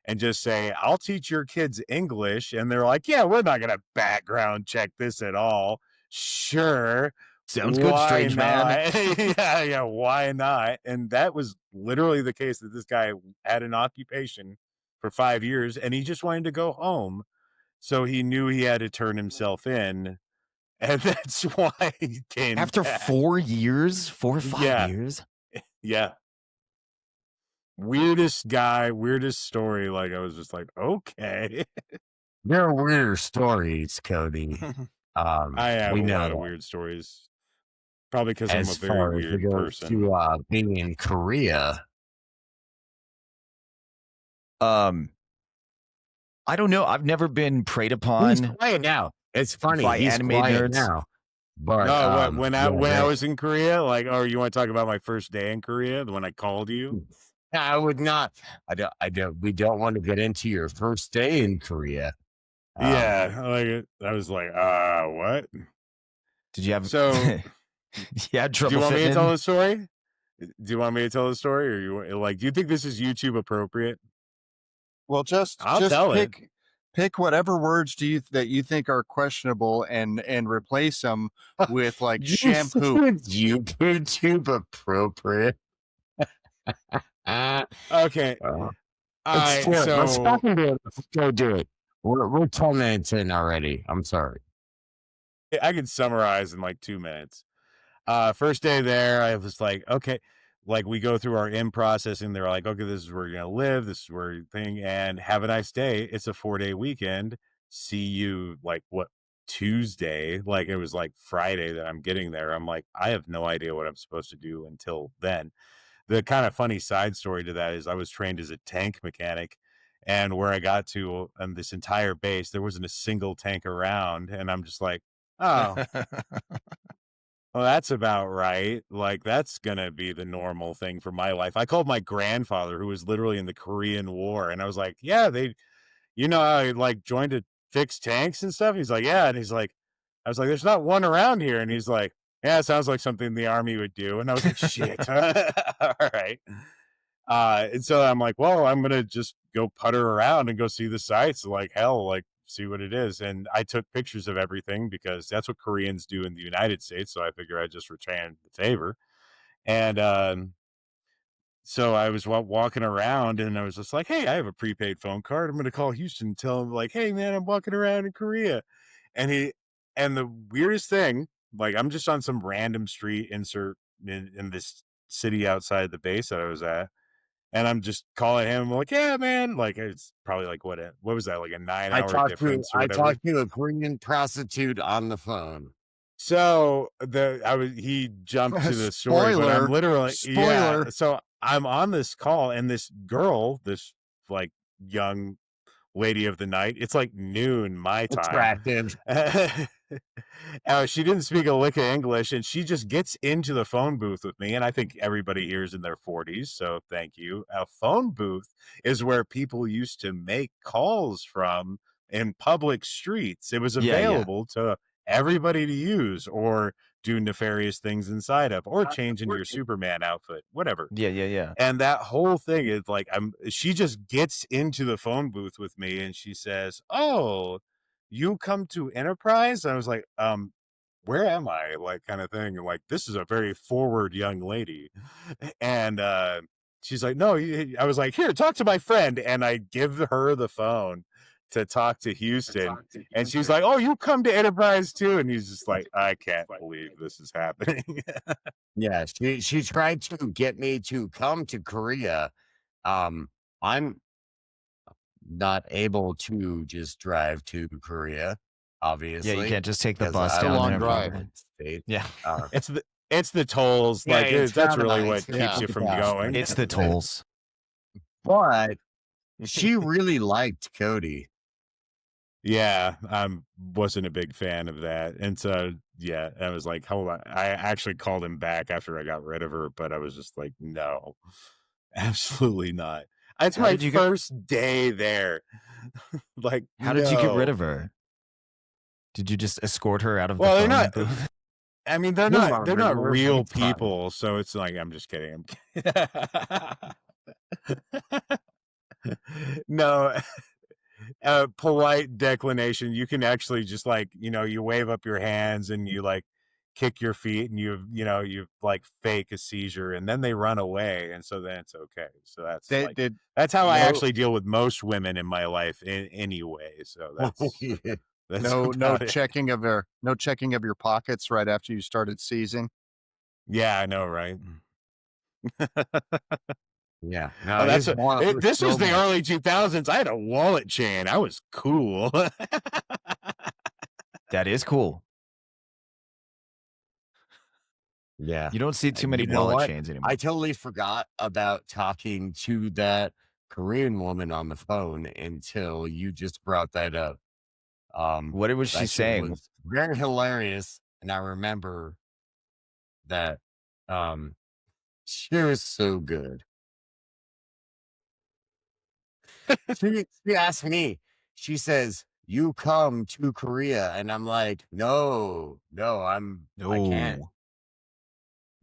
and just say, "I'll teach your kids English." And they're like, "Yeah, we're not going to background check this at all." Sure. Sounds good, Why strange not? man. Yeah, why not? And that was literally the case, that this guy had an occupation for 5 years and he just wanted to go home. So he knew he had to turn himself in. And that's why he came After back. 4 years, 4 or 5 Yeah. years. Yeah. Weirdest guy, weirdest story. Like I was just like, okay. There are weirder stories, Cody. I have We a lot of know weird stories. Probably because I'm a as very far as it weird goes person. to being in Korea. I don't know. I've never been preyed He's upon quiet now. It's funny. by He's anime quiet nerds. now. But No, what when I yeah, when I was in Korea, like, oh, you want to talk about my first day in Korea when I called you? I would not. I don't. We don't want to get into your first day in Korea. Yeah, like I was like, what? Did you have So, you had do trouble you want me to fitting tell in? the story? Do you want me to tell the story, or do you think this is YouTube appropriate? Well, I'll just tell it. pick whatever words that you think are questionable and replace them with like shampoo. YouTube appropriate. Okay. All Let's right. do it. Let's So fucking do it. Let's go do it. We're 10 minutes in already. I'm sorry. I can summarize in like 2 minutes. First day there, I was like, okay, like we go through our in processing. They're like, okay, this is where you're gonna live, this is where you thing, and have a nice day. It's a 4-day weekend. See you like what, Tuesday? Like it was like Friday that I'm getting there. I'm like, I have no idea what I'm supposed to do until then. The kind of funny side story to that is I was trained as a tank mechanic, and where I got to on this entire base, there wasn't a single tank around, and I'm just like, Oh, well, that's about right. Like, that's gonna be the normal thing for my life. I called my grandfather, who was literally in the Korean War, and I was like, "Yeah, they, how he like joined to fix tanks and stuff." He's like, "Yeah," and he's like, I was like, "There's not one around here," and he's like, "Yeah, it sounds like something the army would do," and I was like, "Shit, all right." And so I'm like, well, I'm gonna just go putter around and go see the sights, like hell, like see what it is. And I took pictures of everything because that's what Koreans do in the United States. So I figure I just return the favor. And so I was walking around and I was just like, hey, I have a prepaid phone card. I'm gonna call Houston and tell him like, hey man, I'm walking around in Korea. And the weirdest thing, like I'm just on some random street insert in this city outside the base that I was at, and I'm just calling him I'm like, yeah, man. Like it's probably like what was that, like a 9 hour difference or I whatever. talked to a Korean prostitute on the phone. So he jumped to the story, but I'm literally Spoiler. So I'm on this call and this girl, this like young lady of the night, it's like noon my time. Attractive. She didn't speak a lick of English, and she just gets into the phone booth with me. And I think everybody here is in their 40s, so thank you. A phone booth is where people used to make calls from in public streets. It was Yeah, available to everybody to use or do nefarious things inside of, or change into your Superman outfit, whatever. yeah. And that whole thing is like, she just gets into the phone booth with me and she says, "Oh, you come to Enterprise?" And I was like, where am I? Like, kind of thing. Like, this is a very forward young lady. And she's like, "No," I was like, "Here, talk to my friend." And I give her the phone to talk to Houston. And she's like, "Oh, you come to Enterprise too?" And he's just like, "I can't believe this is happening." Yeah, she tried to get me to come to Korea. I'm not able to just drive to Korea, Yeah, you obviously, can't just take the because bus I a down live long there. in the drive. United States. Yeah. It's the tolls. Yeah, Like it's that's kinda really nice. what keeps Yeah. you from going. It's the tolls. But she really liked Cody. Yeah, I wasn't a big fan of that. And so, yeah, I was like, hold on. I actually called him back after I got rid of her, but I was just like, no, absolutely not. It's How my did you get first day there. Like, How did you get rid no. of her? Did you just escort her out of the Well, they're phone not. booth? I mean, No they're longer, not we're real FaceTime. people. So it's like, I'm just kidding. No, polite declination. You can actually just like, you wave up your hands and you like kick your feet and you like fake a seizure and then they run away. And so then it's okay. So that's They like, did that's how I no actually deal with most women in my life anyway. So that's no about it. checking of your pockets right after you started seizing. Yeah, I know, right? Yeah. Oh, No, his wallet was this was still the there. early 2000s. I had a wallet chain. I was cool. That is cool. Yeah. You don't see too many You know wallet what? chains anymore. I totally forgot about talking to that Korean woman on the phone until you just brought that up. What was she That shit saying? was very hilarious, and I remember that, she was so good. She asked me, she says, "You come to Korea?" And I'm like, "No, I can't." No.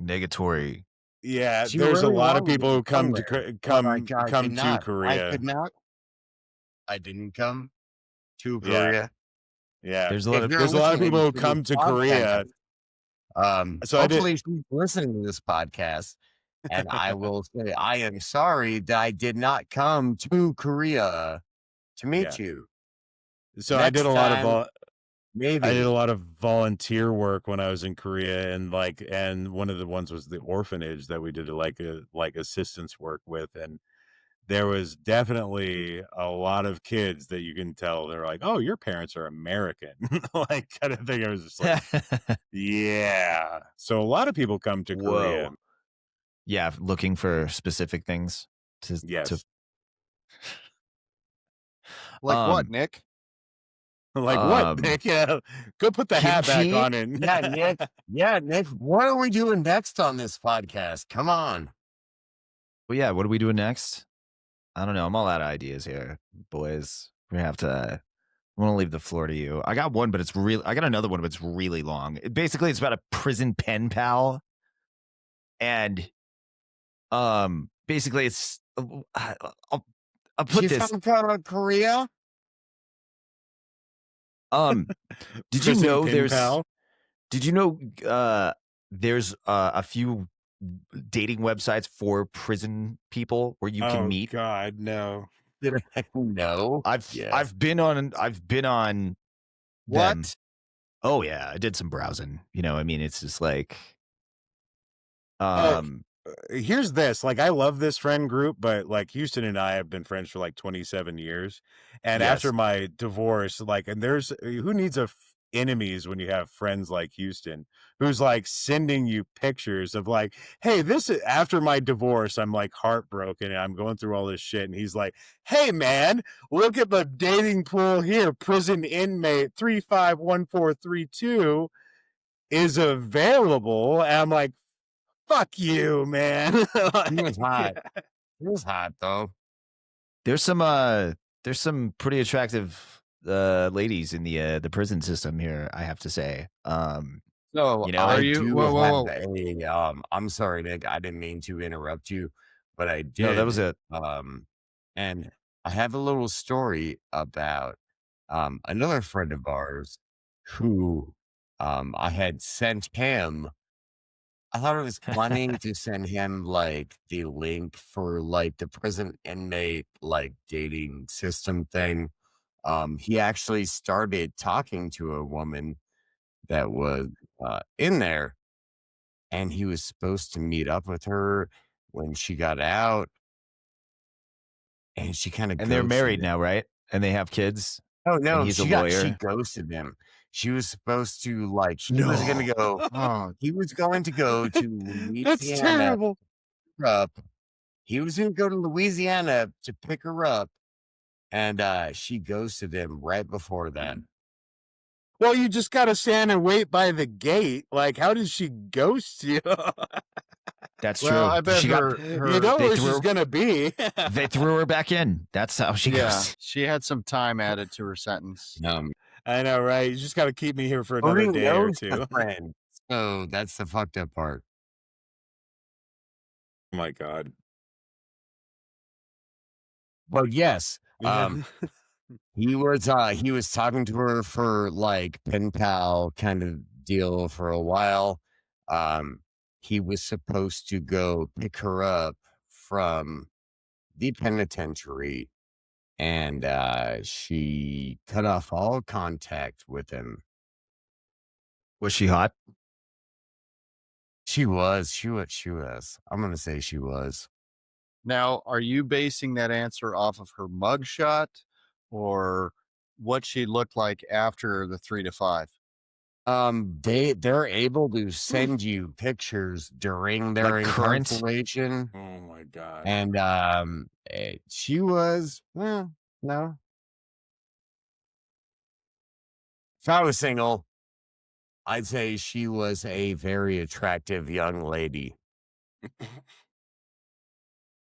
Negatory. Yeah, She there's a really lot of wanted me people to who go come to there, but I come did to not. I Korea. could not. I didn't come to Yeah, Korea. yeah. There's a lot If of you're There's a lot of people listening who to this come to Korea. podcast, So I did. hopefully she's listening to this podcast, and I will say I am sorry that I did not come to Korea to Yeah. meet you. So I did Next a lot of time, I did a maybe. lot of volunteer work when I was in Korea, and one of the ones was the orphanage that we did like assistance work with, and there was definitely a lot of kids that you can tell they're like, "Oh, your parents are American," like kind of thing. I was just like, yeah. So a lot of people come to Korea. Whoa. Yeah, looking for specific things to Yes. Like what, Nick? Like what, Nick? Yeah, go put the hat back kimchi. on and Yeah, Nick. Yeah, Nick. What are we doing next on this podcast? Come on. Well, yeah. What are we doing next? I don't know. I'm all out of ideas here, boys. We have to. I'm gonna leave the floor to you. I got one, but it's real. I got another one, but it's really long. Basically, it's about a prison pen pal, and basically, it's. I'll put She this. from Korea? Um, did you prison know pin there's? pal. Did you know there's a few dating websites for prison people where you can Oh meet? God, no. Did I know? Yes. I've been on them. What? Oh yeah, I did some browsing. I mean, it's just like Oh, here's this. Like, I love this friend group, but like Houston and I have been friends for like 27 years. And after Yes. my divorce, like, and there's who needs enemies when you have friends like Houston, who's like sending you pictures of like, hey, this is after my divorce. I'm like heartbroken and I'm going through all this shit. And he's like, hey, man, look at the dating pool here. Prison inmate 351432 is available. And I'm like, fuck you, man. He Like, was hot. He was hot though. there's some pretty attractive ladies in the prison system here, I have to say. So Are I you? do Whoa, have whoa, whoa! I'm sorry, Nick, I didn't mean to interrupt you, but I No, that was did. it. And I have a little story about another friend of ours who I had sent him. I thought it was funny to send him like the link for like the prison inmate like dating system thing. He actually started talking to a woman that was in there, and he was supposed to meet up with her when she got out, and she kind of And they're ghosted married him. now, right? And they have kids. Oh And no, he's a she lawyer. ghosted him. She was supposed to like Oh, he was going to go to that's Louisiana to terrible. pick her up. He was going to go to Louisiana to pick her up, and she ghosted him right before that. Well, you just got to stand and wait by the gate. Like, how did she ghost you? That's well, true. I bet She got. You know They where threw she's her. going to be. They threw her back in. That's how she yeah, goes. she had some time added to her sentence. I know, right? You just got to keep me here for another Cody day or knows the two. friend, so that's the fucked up part. Oh my God. But yes, Yeah. he was talking to her for like pen pal kind of deal for a while. Um, he was supposed to go pick her up from the penitentiary, and she cut off all contact with him. Was she hot? She was. I'm gonna say she was. Now, are you basing that answer off of her mugshot or what she looked like after the 3 to 5? They're able to send you pictures during their Like current? incarceration, Oh my God. and she was no. If I was single, I'd say she was a very attractive young lady.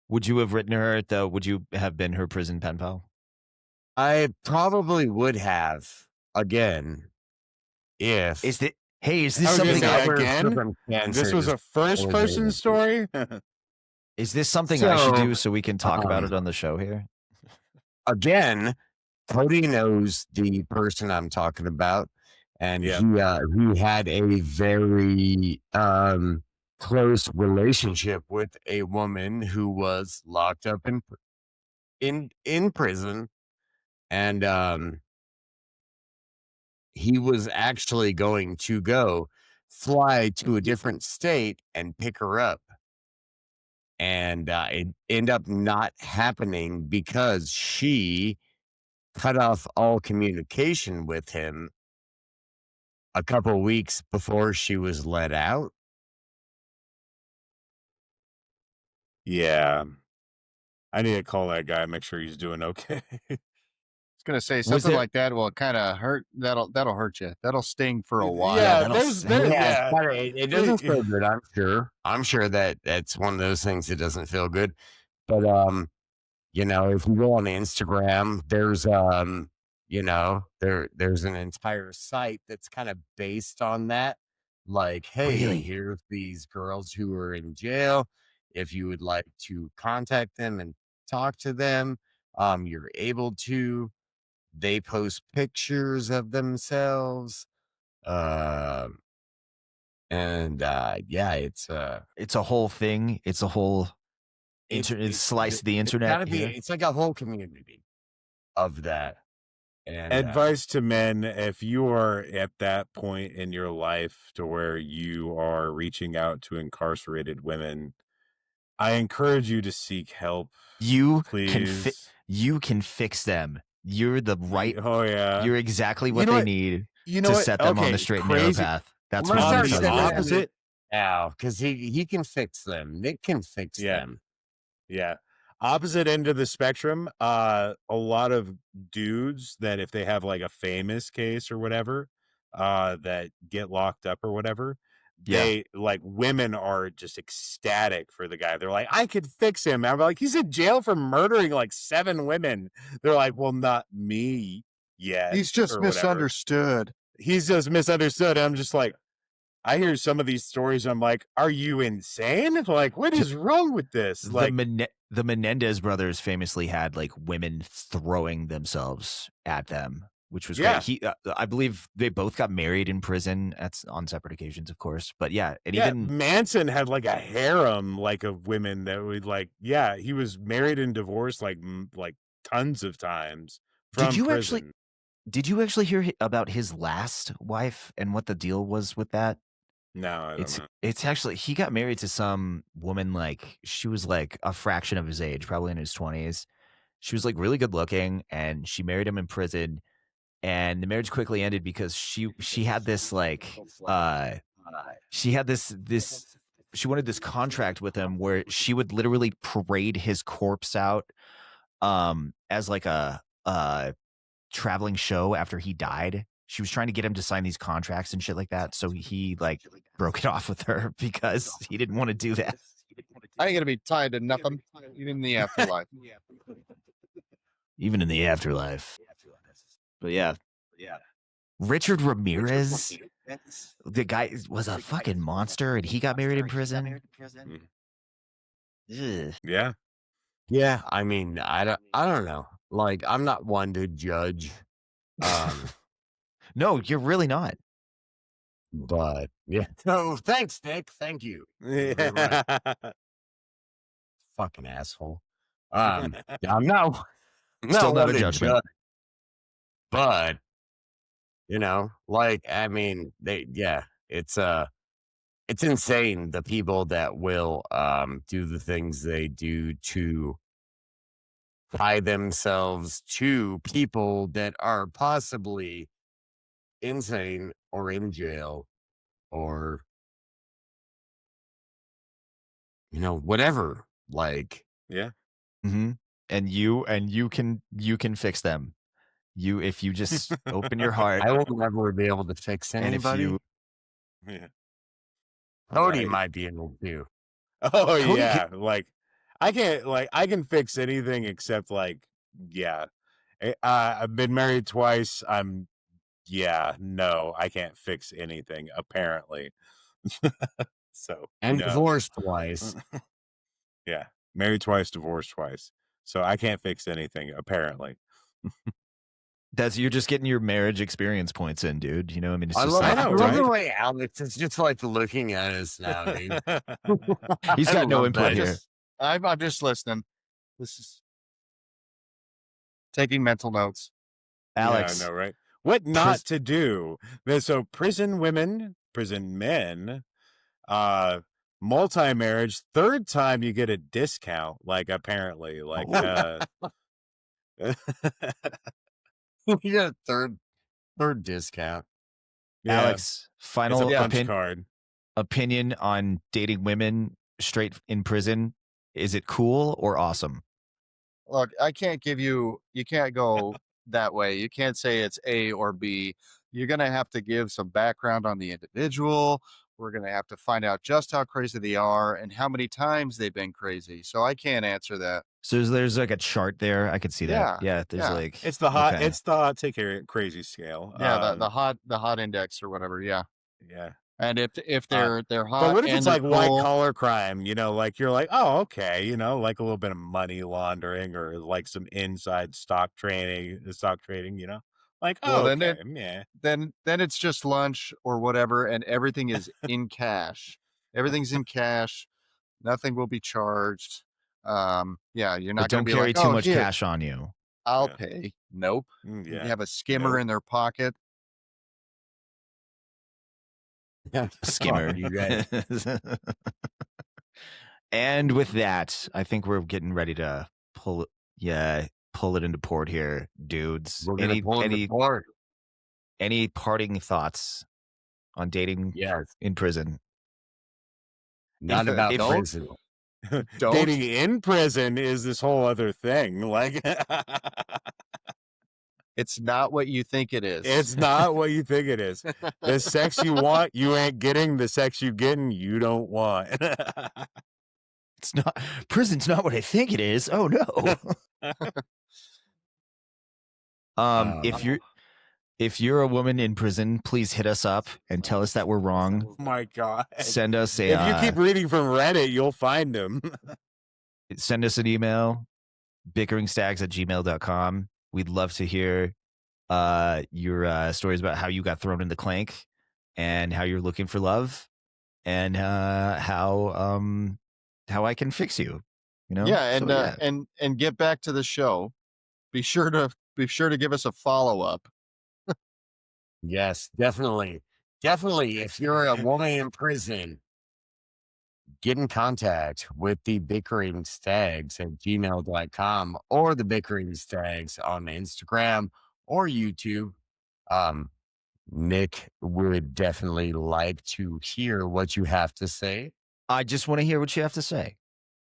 Would you have written her though? Would you have been her prison pen pal? I probably would have again if Is this I was gonna something? say, other again? This was circumstances a first were person there. story? Is this something I should So, do so we can talk about it on the show here? again, Cody knows the person I'm talking about, and Yeah. he had a very close relationship with a woman who was locked up in prison, and he was actually going to go fly to a different state and pick her up, and it ended up not happening because she cut off all communication with him a couple weeks before she was let out. Yeah. I need to call that guy, make sure he's doing okay. was gonna say Was something there- like that will kind of hurt. That'll hurt you. That'll sting for a while. Yeah, that'll there's s- Yeah, it doesn't Yeah. feel good. I'm sure that that's one of those things that doesn't feel good. But you know, if you go on Instagram, there's you know, there's an entire site that's kind of based on that. Like, hey, Really? here's these girls who are in jail. If you would like to contact them and talk to them, you're able to. They post pictures of themselves. Um and yeah, it's a whole thing. It's a whole slice of the internet. it's like a whole community of that. And Advice to men: if you are at that point in your life to where you are reaching out to incarcerated women, I encourage you to seek help. You please. You can fix them. You're the right. Oh yeah. You're exactly what You know they what? need You know to what? set them on Okay, the straight and narrow crazy- path. That's I'm what gonna I'm start telling on the you. sending opposite. now because he can fix them. Nick can fix them. Yeah. Opposite end of the spectrum, a lot of dudes that if they have like a famous case or whatever, that get locked up or whatever, they like women are just ecstatic for the guy. They're like, I could fix him. I'm like, he's in jail for murdering like 7 women. They're like, well, not me yet. He's just or whatever. misunderstood. He's just misunderstood. I'm just like, I hear some of these stories. I'm like, are you insane? Like, what is wrong with this? Like, The Menendez brothers famously had like women throwing themselves at them, which was Yeah. great. I believe they both got married in prison. That's on separate occasions, of course. But yeah, and yeah, even Manson had like a harem like of women that would like, yeah, he was married and divorced like tons of times from prison. Did you actually hear about his last wife and what the deal was with that? No, I don't know. It's actually, he got married to some woman, like she was like a fraction of his age, probably in his 20s. She was like really good looking, and she married him in prison, and the marriage quickly ended because she had this like she had this she wanted this contract with him where she would literally parade his corpse out as like a traveling show after he died. She was trying to get him to sign these contracts and shit like that. So he like broke it off with her because he didn't want to do that. I ain't gonna be tied to nothing, even in the afterlife. Even in the afterlife. But yeah. Richard Ramirez, the guy was a fucking monster, and he got married in prison. Ugh. Yeah. Yeah, I mean, I don't know. Like, I'm not one to judge. No, you're really not. But yeah. So thanks, Nick. Thank you. Yeah. Fucking asshole. I'm not Still not one a to judgment. judge, but you know, like, I mean, it's insane the people that will do the things they do to tie themselves to people that are possibly insane or in jail or whatever. Like, Yeah. Mm-hmm. And you can fix them. If you just open your heart. I will never be able to fix And if anybody. you Yeah. Cody Right. might be able to. Oh Cody yeah. Like I can fix anything except like, yeah. I've been married twice. No, I can't fix anything apparently. So And no. divorced twice. Yeah. Married twice, divorced twice. So I can't fix anything apparently. you're just getting your marriage experience points in, dude. You know, I mean, it's I just love, like, I know, I love the right? way Alex is just like looking at us now, dude. he's I got no love input that. here. I'm just listening. This is taking mental notes. Alex, Yeah, I know, right? What not to do. So prison women, prison men, multi-marriage, third time you get a discount, like apparently. Like You got a third discount. yeah, Alex, final it's a punch card. opinion on dating women straight in prison. Is it cool or awesome? Look, I can't give you. You can't go that way. You can't say it's A or B. You're going to have to give some background on the individual. We're going to have to find out just how crazy they are and how many times they've been crazy. So I can't answer that. So there's like a chart there. I could see that. Yeah, there's yeah. like It's the hot. okay. It's the hot take crazy scale. Yeah, the hot index or whatever. Yeah. Yeah. And if they're But hot what if and it's they're like white cool, collar crime? You know, like you're like, oh, okay, you know, like a little bit of money laundering or like some inside stock trading. You know, like well, oh, okay, yeah. then it's just lunch or whatever, and everything is in cash. Everything's in cash. Nothing will be charged. Yeah, you're But not going don't to be carry like, too oh, much here, cash on you. I'll Yeah. pay. Nope. You Yeah. have a skimmer in their pocket. Skimmer. You guys. And with that, I think we're getting ready to pull it into port here, dudes. We're gonna pull in the port. Any parting thoughts on dating Yes. in prison? Not about prison. Dating in prison is this whole other thing. Like it's not what you think it is. It's not what you think it is. The sex you want, you ain't getting. The sex you getting, you don't want. It's not prison's not what I think it is. Oh no. If you're a woman in prison, please hit us up and tell us that we're wrong. Oh my God. Send us a if you keep reading from Reddit, you'll find them. Send us an email, bickeringstags@gmail.com. We'd love to hear your stories about how you got thrown in the clank and how you're looking for love and how I can fix you. You know? Yeah, and So, and get back to the show. Be sure to give us a follow-up. Yes, definitely. Definitely. If you're a woman in prison, get in contact with the bickering stags at gmail.com or the bickering stags on Instagram or YouTube. Nick would definitely like to hear what you have to say. I just want to hear what you have to say.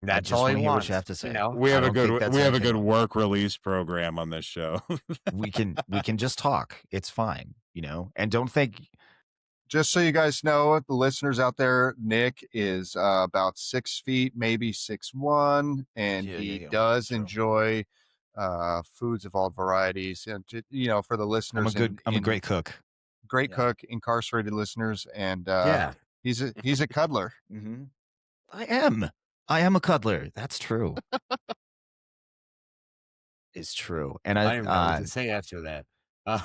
That's just all want he to hear wants. what you have to say. You know? We have I a don't think good that's we have a good anything. work release program on this show. We can just talk. It's fine, you know. And don't think. Just so you guys know, the listeners out there, Nick is about 6 feet, maybe 6'1", and he does enjoy foods of all varieties. And you know, for the listeners, I'm a great cook. Great cook, incarcerated listeners, and he's a cuddler. Mm-hmm. I am a cuddler. That's true. It's true. And I don't even know what to say after that. I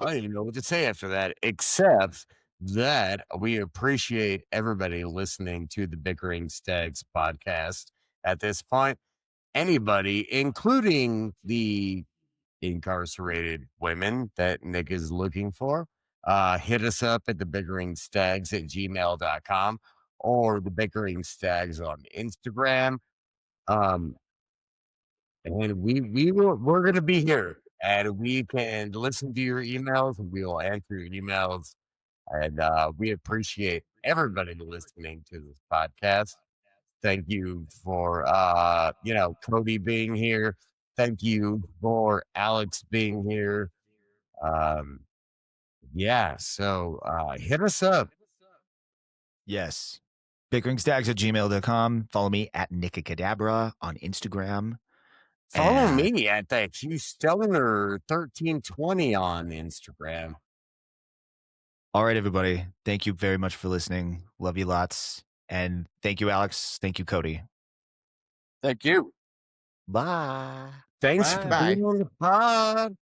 don't even know what to say after that, except that we appreciate everybody listening to the Bickering Stags podcast at this point. Anybody, including the incarcerated women that Nick is looking for, hit us up at the bickering stags at gmail.com or the bickering stags on Instagram. And we're gonna be here and we can listen to your emails and we'll answer your emails. And we appreciate everybody listening to this podcast. Thank you for Cody being here. Thank you for Alex being here. So hit us up. Yes. bickeringstags@gmail.com. Follow me at Nicacadabra on Instagram. Follow me at that Stellar1320 on Instagram. All right, everybody. Thank you very much for listening. Love you lots. And thank you, Alex. Thank you, Cody. Thank you. Bye. Thanks for being on the pod.